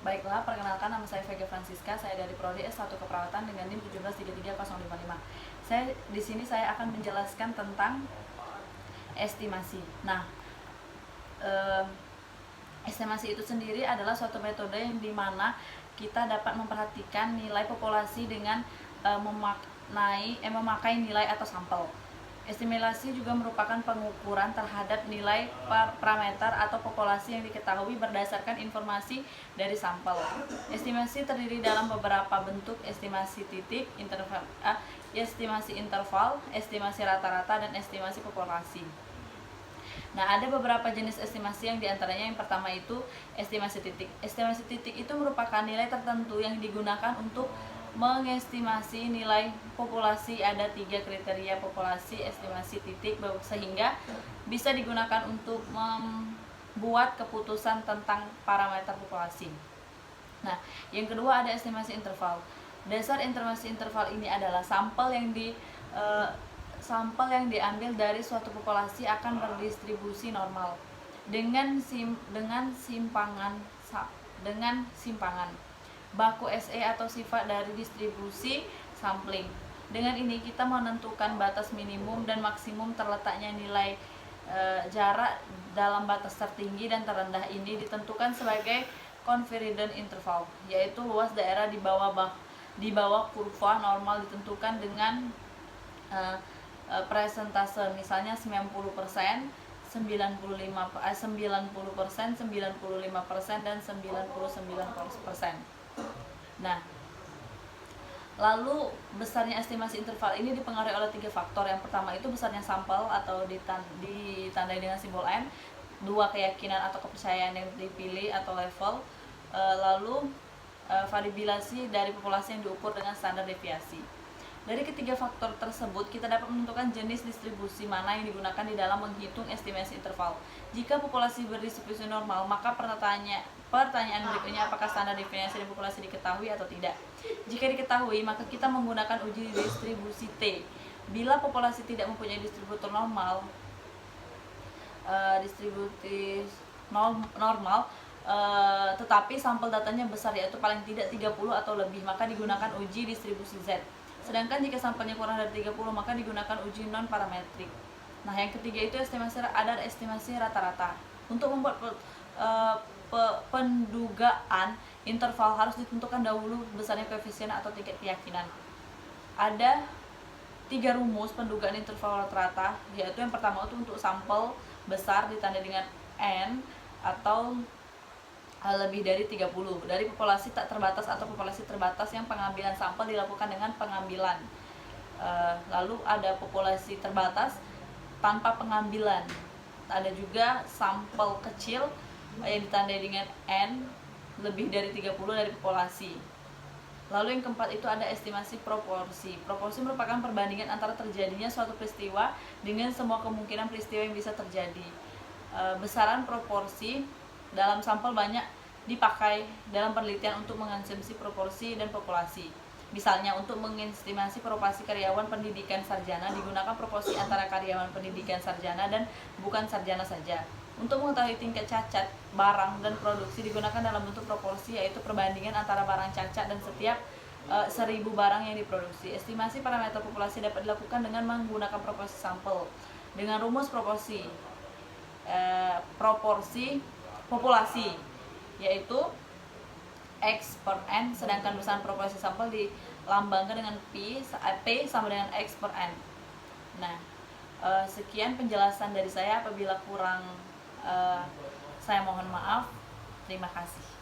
Baiklah, perkenalkan nama saya Vega Francisca, saya dari Prodi S1 Keperawatan dengan NIM 1733055. Di sini saya akan menjelaskan tentang estimasi. Nah, estimasi itu sendiri adalah suatu metode yang dimana kita dapat memperhatikan nilai populasi dengan memakai nilai atau sampel. Estimasi juga merupakan pengukuran terhadap nilai parameter atau populasi yang diketahui berdasarkan informasi dari sampel. Estimasi terdiri dalam beberapa bentuk: estimasi titik, estimasi interval, estimasi rata-rata, dan estimasi populasi. Nah, ada beberapa jenis estimasi yang diantaranya yang pertama itu estimasi titik. Estimasi titik itu merupakan nilai tertentu yang digunakan untuk mengestimasi nilai populasi. Ada 3 kriteria populasi estimasi titik sehingga bisa digunakan untuk membuat keputusan tentang parameter populasi. Nah, yang kedua ada estimasi interval. Dasar estimasi interval ini adalah sampel yang diambil dari suatu populasi akan berdistribusi normal dengan simpangan baku SE atau sifat dari distribusi sampling. Dengan ini kita menentukan batas minimum dan maksimum terletaknya nilai jarak dalam batas tertinggi dan terendah. Ini ditentukan sebagai confidence interval, yaitu luas daerah di bawah kurva normal ditentukan dengan persentase, misalnya 90%, 90%, 95%, dan 99%. Nah, lalu besarnya estimasi interval ini dipengaruhi oleh 3 faktor. Yang pertama itu besarnya sampel atau ditandai dengan simbol N, 2 keyakinan atau kepercayaan yang dipilih atau level, lalu variabilitas dari populasi yang diukur dengan standar deviasi. Dari ketiga faktor tersebut, kita dapat menentukan jenis distribusi mana yang digunakan di dalam menghitung estimasi interval. Jika populasi berdistribusi normal, maka pertanyaan berikutnya, apakah standar deviasi dari populasi diketahui atau tidak? Jika diketahui, maka kita menggunakan uji distribusi T. Bila populasi tidak mempunyai distributor normal, tetapi sampel datanya besar, yaitu paling tidak 30 atau lebih, maka digunakan uji distribusi Z. Sedangkan jika sampelnya kurang dari 30, maka digunakan uji non-parametrik. Nah, yang ketiga itu estimasi rata-rata. Untuk membuat pendugaan interval harus ditentukan dahulu besarnya koefisien atau tingkat keyakinan. Ada 3 rumus pendugaan interval rata-rata, yaitu yang pertama itu untuk sampel besar ditandai dengan N atau lebih dari 30, dari populasi tak terbatas atau populasi terbatas yang pengambilan sampel dilakukan dengan pengambilan. Lalu ada populasi terbatas tanpa pengambilan. Ada juga sampel kecil yang ditandai dengan N lebih dari 30 dari populasi. Lalu yang keempat itu ada estimasi proporsi. Proporsi merupakan perbandingan antara terjadinya suatu peristiwa dengan semua kemungkinan peristiwa yang bisa terjadi. Besaran proporsi dalam sampel banyak dipakai dalam penelitian untuk mengasumsi proporsi dan populasi. Misalnya, untuk mengestimasi proporsi karyawan pendidikan sarjana digunakan proporsi antara karyawan pendidikan sarjana dan bukan sarjana saja. Untuk mengetahui tingkat cacat barang dan produksi digunakan dalam bentuk proporsi, yaitu perbandingan antara barang cacat dan setiap 1000 barang yang diproduksi. Estimasi parameter populasi dapat dilakukan dengan menggunakan proporsi sampel dengan rumus proporsi populasi, yaitu X per N, sedangkan besaran proporsi sampel dilambangkan dengan P sama dengan X per N. Nah, sekian penjelasan dari saya. Apabila kurang, saya mohon maaf. Terima kasih.